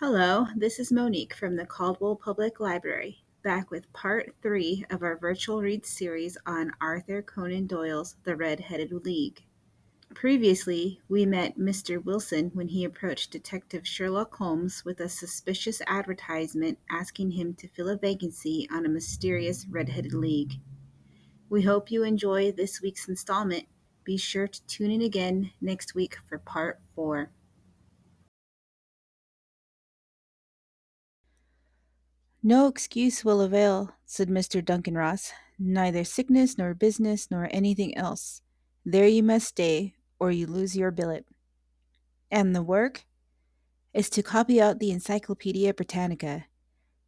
Hello, this is Monique from the Caldwell Public Library, back with part 3 of our virtual read series on Arthur Conan Doyle's The Red-Headed League. Previously, we met Mr. Wilson when he approached Detective Sherlock Holmes with a suspicious advertisement asking him to fill a vacancy on a mysterious Red-Headed League. We hope you enjoy this week's installment. Be sure to tune in again next week for part 4. "No excuse will avail," said Mr. Duncan Ross. "Neither sickness nor business nor anything else. There you must stay, or you lose your billet." "And the work?" "Is to copy out the Encyclopaedia Britannica.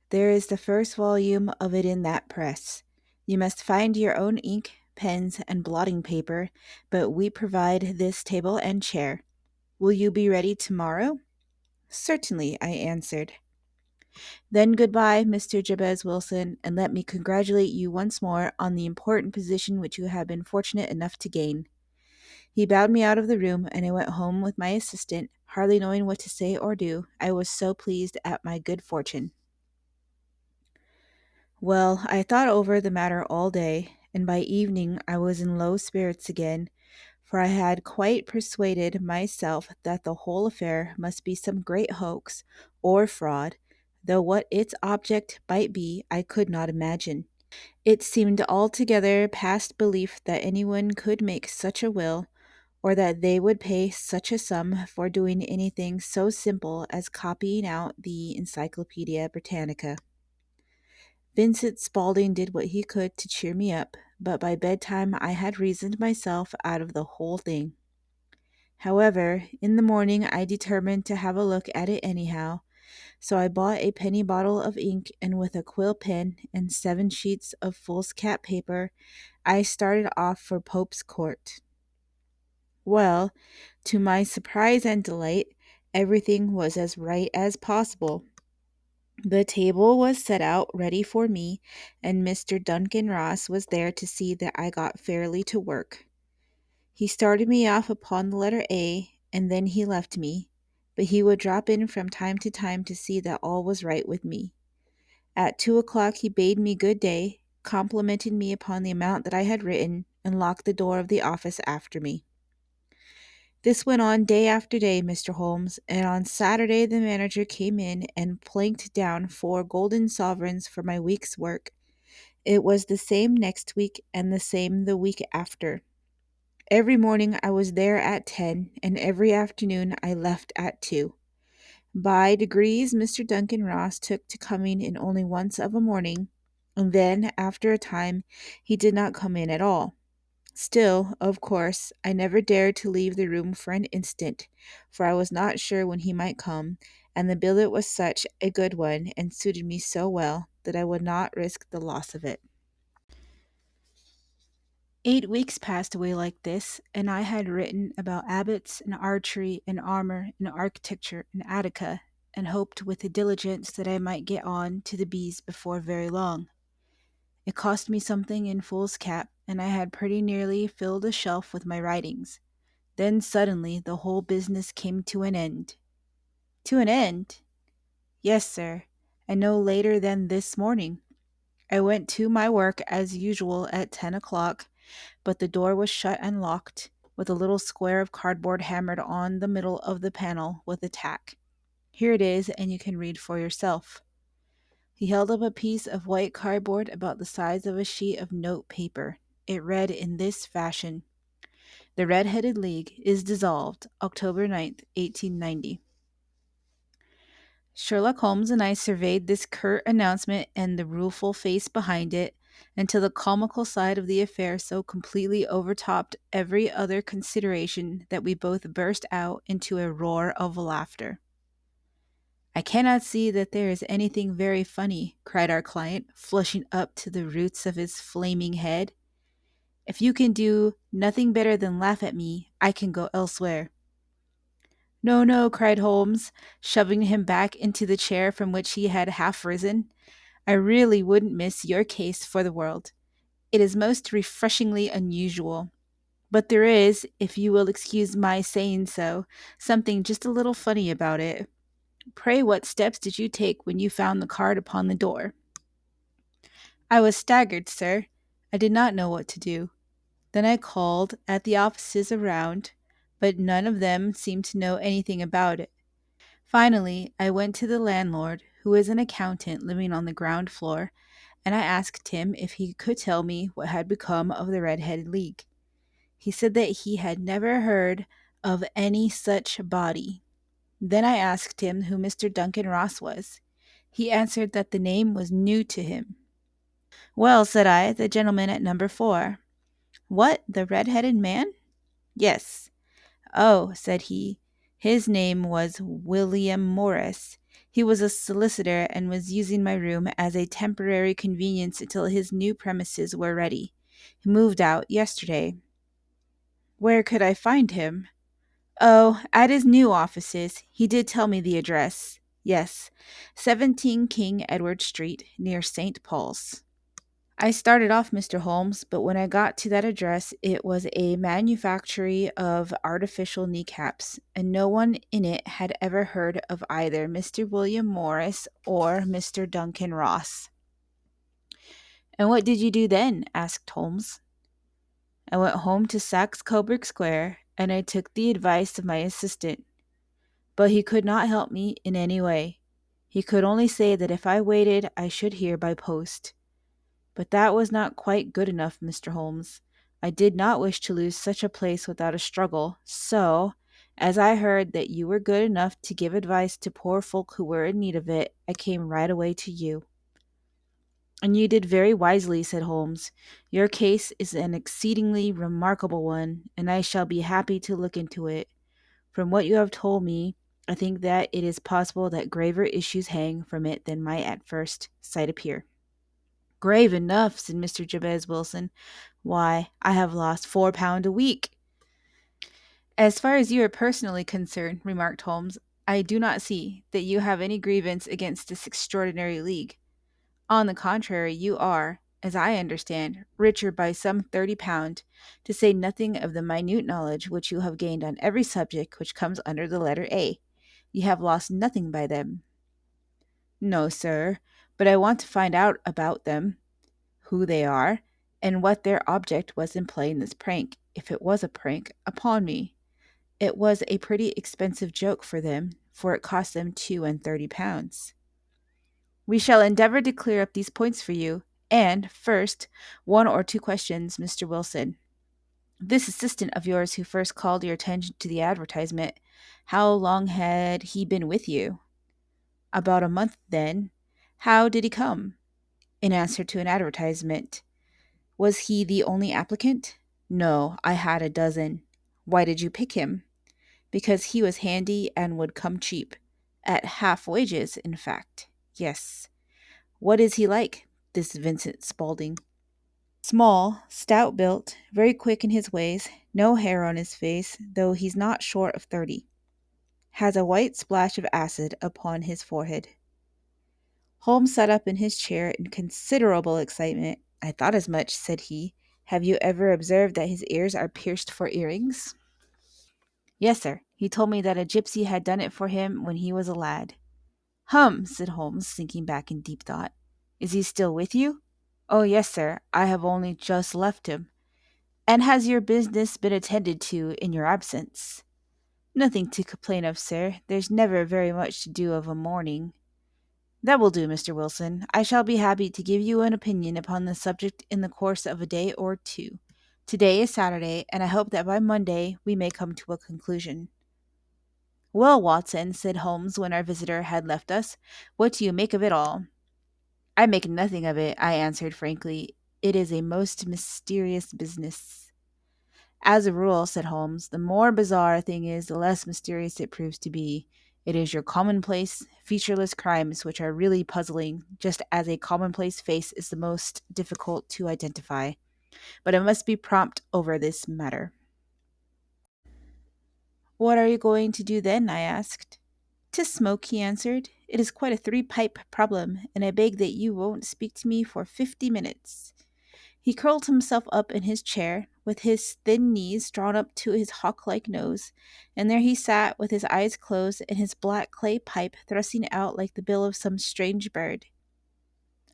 There is the first volume of it in that press. You must find your own ink, pens, and blotting paper, but we provide this table and chair. Will you be ready tomorrow?" "Certainly," I answered. "Then good-bye, Mr. Jabez Wilson, and let me congratulate you once more on the important position which you have been fortunate enough to gain." He bowed me out of the room, and I went home with my assistant, hardly knowing what to say or do, I was so pleased at my good fortune. Well, I thought over the matter all day, and by evening I was in low spirits again, for I had quite persuaded myself that the whole affair must be some great hoax or fraud, though what its object might be I could not imagine. It seemed altogether past belief that anyone could make such a will, or that they would pay such a sum for doing anything so simple as copying out the Encyclopaedia Britannica. Vincent Spaulding did what he could to cheer me up, but by bedtime I had reasoned myself out of the whole thing. However, in the morning I determined to have a look at it anyhow, so I bought a penny bottle of ink, and with a quill pen and 7 sheets of foolscap paper, I started off for Pope's Court. Well, to my surprise and delight, everything was as right as possible. The table was set out ready for me, and Mr. Duncan Ross was there to see that I got fairly to work. He started me off upon the letter A, and then he left me, but he would drop in from time to time to see that all was right with me. At 2 o'clock he bade me good day, complimented me upon the amount that I had written, and locked the door of the office after me. This went on day after day, Mr. Holmes, and on Saturday the manager came in and planked down 4 golden sovereigns for my week's work. It was the same next week, and the same the week after. Every morning I was there at 10, and every afternoon I left at 2. By degrees Mr. Duncan Ross took to coming in only once of a morning, and then, after a time, he did not come in at all. Still, of course, I never dared to leave the room for an instant, for I was not sure when he might come, and the billet was such a good one and suited me so well that I would not risk the loss of it. 8 weeks passed away like this, and I had written about abbots and archery and armor and architecture and Attica, and hoped with a diligence that I might get on to the bees before very long. It cost me something in foolscap, and I had pretty nearly filled a shelf with my writings. Then suddenly the whole business came to an end. To an end? Yes, sir, and no later than this morning. I went to my work as usual at 10 o'clock, but the door was shut and locked, with a little square of cardboard hammered on the middle of the panel with a tack. Here it is, and you can read for yourself. He held up a piece of white cardboard about the size of a sheet of note paper. It read in this fashion: "The Red-Headed League is dissolved, October 9th, 1890. Sherlock Holmes and I surveyed this curt announcement and the rueful face behind it, until the comical side of the affair so completely overtopped every other consideration that we both burst out into a roar of laughter. "I cannot see that there is anything very funny," cried our client, flushing up to the roots of his flaming head. "If you can do nothing better than laugh at me, I can go elsewhere." "No, no," cried Holmes, shoving him back into the chair from which he had half risen. "I really wouldn't miss your case for the world. It is most refreshingly unusual. But there is, if you will excuse my saying so, something just a little funny about it. Pray, what steps did you take when you found the card upon the door? I was staggered, sir. I did not know what to do. Then I called at the offices around, but none of them seemed to know anything about it. Finally, I went to the landlord, who is an accountant living on the ground floor, and I asked him if he could tell me what had become of the Red-Headed League. He said that he had never heard of any such body. Then I asked him who Mr. Duncan Ross was. He answered that the name was new to him. Well, said I, the gentleman at number 4. What, the red-headed man? Yes. Oh, said he, his name was William Morris. He was a solicitor and was using my room as a temporary convenience until his new premises were ready. He moved out yesterday. Where could I find him? Oh, at his new offices. He did tell me the address. Yes, 17 King Edward Street, near St. Paul's. I started off, Mr. Holmes, but when I got to that address, it was a manufactory of artificial kneecaps, and no one in it had ever heard of either Mr. William Morris or Mr. Duncan Ross. And what did you do then? Asked Holmes. I went home to Saxe Coburg Square, and I took the advice of my assistant. But he could not help me in any way. He could only say that if I waited, I should hear by post. But that was not quite good enough, Mr. Holmes. I did not wish to lose such a place without a struggle, so, as I heard that you were good enough to give advice to poor folk who were in need of it, I came right away to you. And you did very wisely, said Holmes. Your case is an exceedingly remarkable one, and I shall be happy to look into it. From what you have told me, I think that it is possible that graver issues hang from it than might at first sight appear. Grave enough, said Mr. Jabez Wilson. Why, I have lost £4 a week. As far as you are personally concerned, remarked Holmes, I do not see that you have any grievance against this extraordinary league. On the contrary, you are, as I understand, richer by some £30, to say nothing of the minute knowledge which you have gained on every subject which comes under the letter A. You have lost nothing by them. No, sir, but I want to find out about them, who they are, and what their object was in playing this prank, if it was a prank, upon me. It was a pretty expensive joke for them, for it cost them £32. We shall endeavor to clear up these points for you, and, first, one or two questions, Mr. Wilson. This assistant of yours who first called your attention to the advertisement, how long had he been with you? About a month, then. How did he come? In answer to an advertisement. Was he the only applicant? No, I had a dozen. Why did you pick him? Because he was handy and would come cheap. At half wages, in fact. Yes. What is he like, this Vincent Spaulding? Small, stout built, very quick in his ways, no hair on his face, though he's not short of 30. Has a white splash of acid upon his forehead. Holmes sat up in his chair in considerable excitement. I thought as much, said he. Have you ever observed that his ears are pierced for earrings? Yes, sir. He told me that a gypsy had done it for him when he was a lad. Hum, said Holmes, sinking back in deep thought. Is he still with you? Oh, yes, sir. I have only just left him. And has your business been attended to in your absence? Nothing to complain of, sir. There's never very much to do of a morning. That will do, Mr. Wilson. I shall be happy to give you an opinion upon the subject in the course of a day or two. Today is Saturday, and I hope that by Monday we may come to a conclusion. Well, Watson, said Holmes when our visitor had left us, what do you make of it all? I make nothing of it, I answered frankly. It is a most mysterious business. As a rule, said Holmes, the more bizarre a thing is, the less mysterious it proves to be. It is your commonplace, featureless crimes which are really puzzling, just as a commonplace face is the most difficult to identify. But I must be prompt over this matter. What are you going to do then? I asked. To smoke, he answered. It is quite a three-pipe problem, and I beg that you won't speak to me for 50 minutes. He curled himself up in his chair, with his thin knees drawn up to his hawk like nose, and there he sat with his eyes closed and his black clay pipe thrusting out like the bill of some strange bird.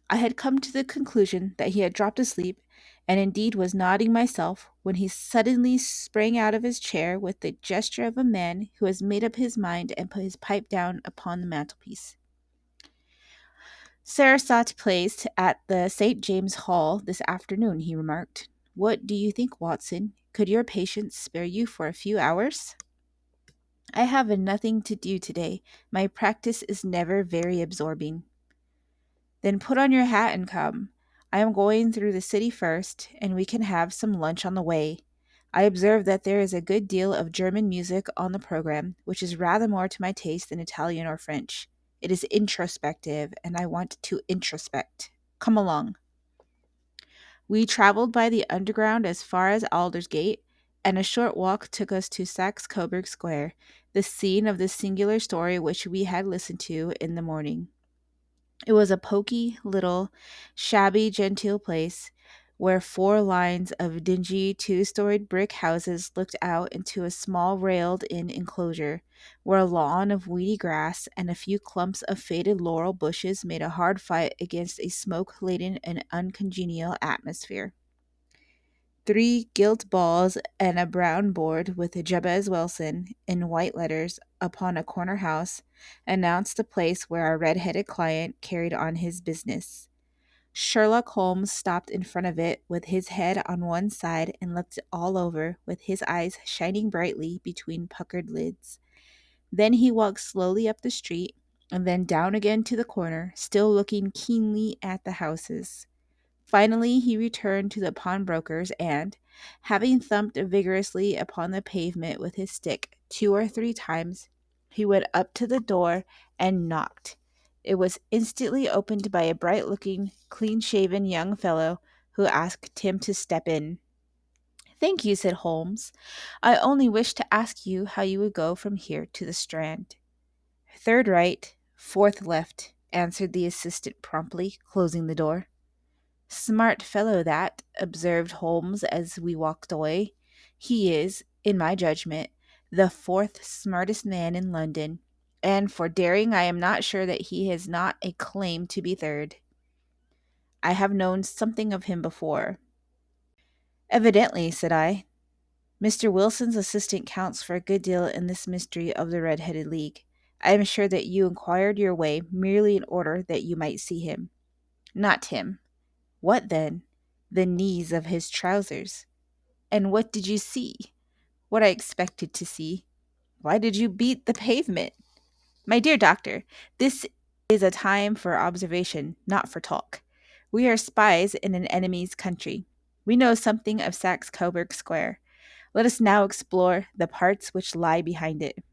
I had come to the conclusion that he had dropped asleep, and indeed was nodding myself, when he suddenly sprang out of his chair with the gesture of a man who has made up his mind and put his pipe down upon the mantelpiece. Sarasate placed at the St. James Hall this afternoon, he remarked. What do you think, Watson? Could your patients spare you for a few hours? I have nothing to do today. My practice is never very absorbing. Then put on your hat and come. I am going through the city first, and we can have some lunch on the way. I observe that there is a good deal of German music on the program, which is rather more to my taste than Italian or French. It is introspective, and I want to introspect. Come along. We traveled by the underground as far as Aldersgate, and a short walk took us to Saxe Coburg Square, the scene of the singular story which we had listened to in the morning. It was a poky, little, shabby, genteel place, where four lines of dingy two-storied brick houses looked out into a small railed-in enclosure, where a lawn of weedy grass and a few clumps of faded laurel bushes made a hard fight against a smoke-laden and uncongenial atmosphere. Three gilt balls and a brown board with Jabez Wilson in white letters upon a corner house announced the place where our red-headed client carried on his business. Sherlock Holmes stopped in front of it with his head on one side and looked all over, with his eyes shining brightly between puckered lids. Then he walked slowly up the street and then down again to the corner, still looking keenly at the houses. Finally, he returned to the pawnbroker's and, having thumped vigorously upon the pavement with his stick 2 or 3 times, he went up to the door and knocked. It was instantly opened by a bright-looking, clean-shaven young fellow who asked him to step in. Thank you, said Holmes. I only wished to ask you how you would go from here to the Strand. Third right, fourth left, answered the assistant promptly, closing the door. Smart fellow that, observed Holmes as we walked away. He is, in my judgment, the fourth smartest man in London, and for daring I am not sure that he has not a claim to be third. I have known something of him before. Evidently, said I. Mr. Wilson's assistant counts for a good deal in this mystery of the Red-Headed League. I am sure that you inquired your way merely in order that you might see him. Not him. What then? The knees of his trousers. And what did you see? What I expected to see. Why did you beat the pavement? My dear doctor, this is a time for observation, not for talk. We are spies in an enemy's country. We know something of Saxe Coburg Square. Let us now explore the parts which lie behind it.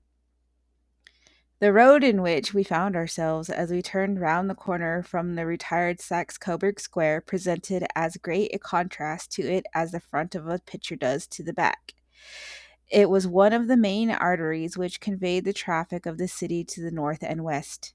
The road in which we found ourselves as we turned round the corner from the retired Saxe Coburg Square presented as great a contrast to it as the front of a picture does to the back. It was one of the main arteries which conveyed the traffic of the city to the north and west.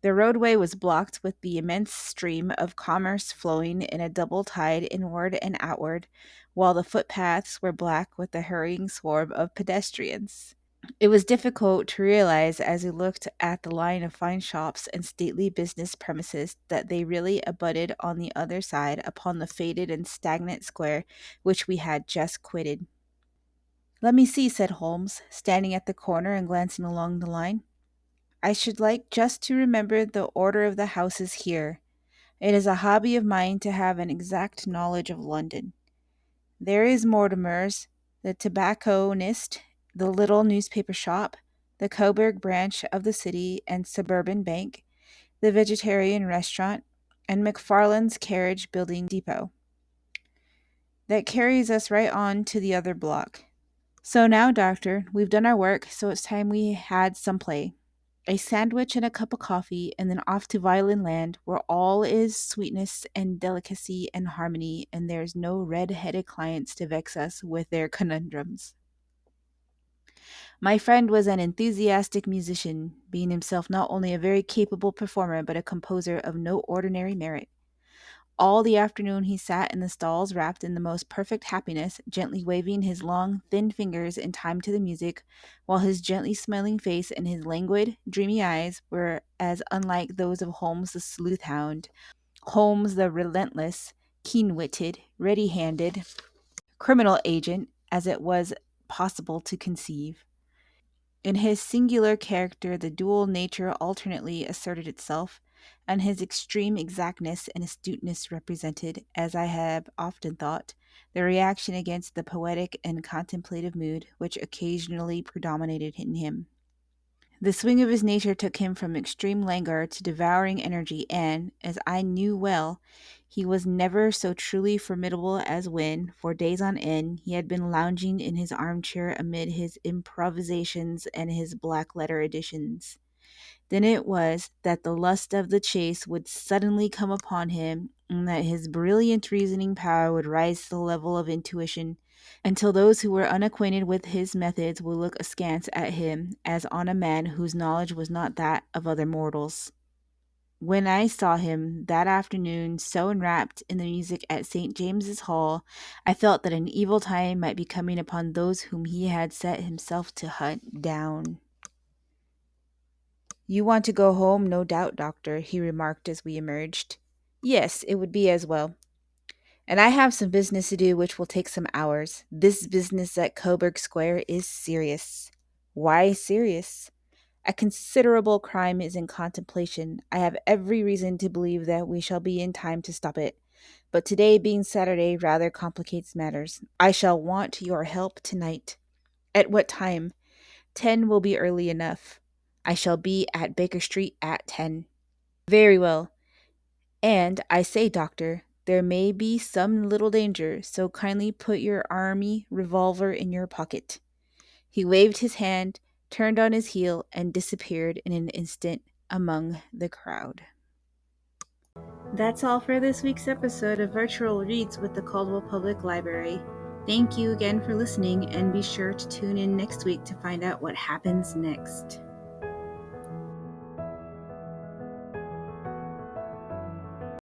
The roadway was blocked with the immense stream of commerce flowing in a double tide inward and outward, while the footpaths were black with the hurrying swarm of pedestrians. It was difficult to realize as we looked at the line of fine shops and stately business premises that they really abutted on the other side upon the faded and stagnant square which we had just quitted. Let me see, said Holmes, standing at the corner and glancing along the line. I should like just to remember the order of the houses here. It is a hobby of mine to have an exact knowledge of London. There is Mortimer's, the tobacconist, the little newspaper shop, the Coburg branch of the City and Suburban Bank, the vegetarian restaurant, and McFarland's carriage building depot. That carries us right on to the other block. So now, doctor, we've done our work, so it's time we had some play. A sandwich and a cup of coffee, and then off to Violin Land, where all is sweetness and delicacy and harmony, and there's no red-headed clients to vex us with their conundrums. My friend was an enthusiastic musician, being himself not only a very capable performer, but a composer of no ordinary merit. All the afternoon he sat in the stalls wrapped in the most perfect happiness, gently waving his long, thin fingers in time to the music, while his gently smiling face and his languid, dreamy eyes were as unlike those of Holmes the sleuth hound, Holmes the relentless, keen witted, ready handed criminal agent as it was possible to conceive. In his singular character, the dual nature alternately asserted itself, and his extreme exactness and astuteness represented, as I have often thought, the reaction against the poetic and contemplative mood which occasionally predominated in him. The swing of his nature took him from extreme languor to devouring energy, and, as I knew well, he was never so truly formidable as when, for days on end, he had been lounging in his armchair amid his improvisations and his black letter editions. Then it was that the lust of the chase would suddenly come upon him, and that his brilliant reasoning power would rise to the level of intuition, until those who were unacquainted with his methods would look askance at him as on a man whose knowledge was not that of other mortals. When I saw him that afternoon so enwrapped in the music at St. James's Hall, I felt that an evil time might be coming upon those whom he had set himself to hunt down. "You want to go home, no doubt, doctor," he remarked as we emerged. "Yes, it would be as well. And I have some business to do which will take some hours. This business at Coburg Square is serious." "Why serious?" "A considerable crime is in contemplation. I have every reason to believe that we shall be in time to stop it. But today being Saturday rather complicates matters. I shall want your help tonight." "At what time?" "10 will be early enough. I shall be at Baker Street at 10. "Very well. And I say, doctor, there may be some little danger, so kindly put your army revolver in your pocket." He waved his hand, turned on his heel, and disappeared in an instant among the crowd. That's all for this week's episode of Virtual Reads with the Caldwell Public Library. Thank you again for listening, and be sure to tune in next week to find out what happens next.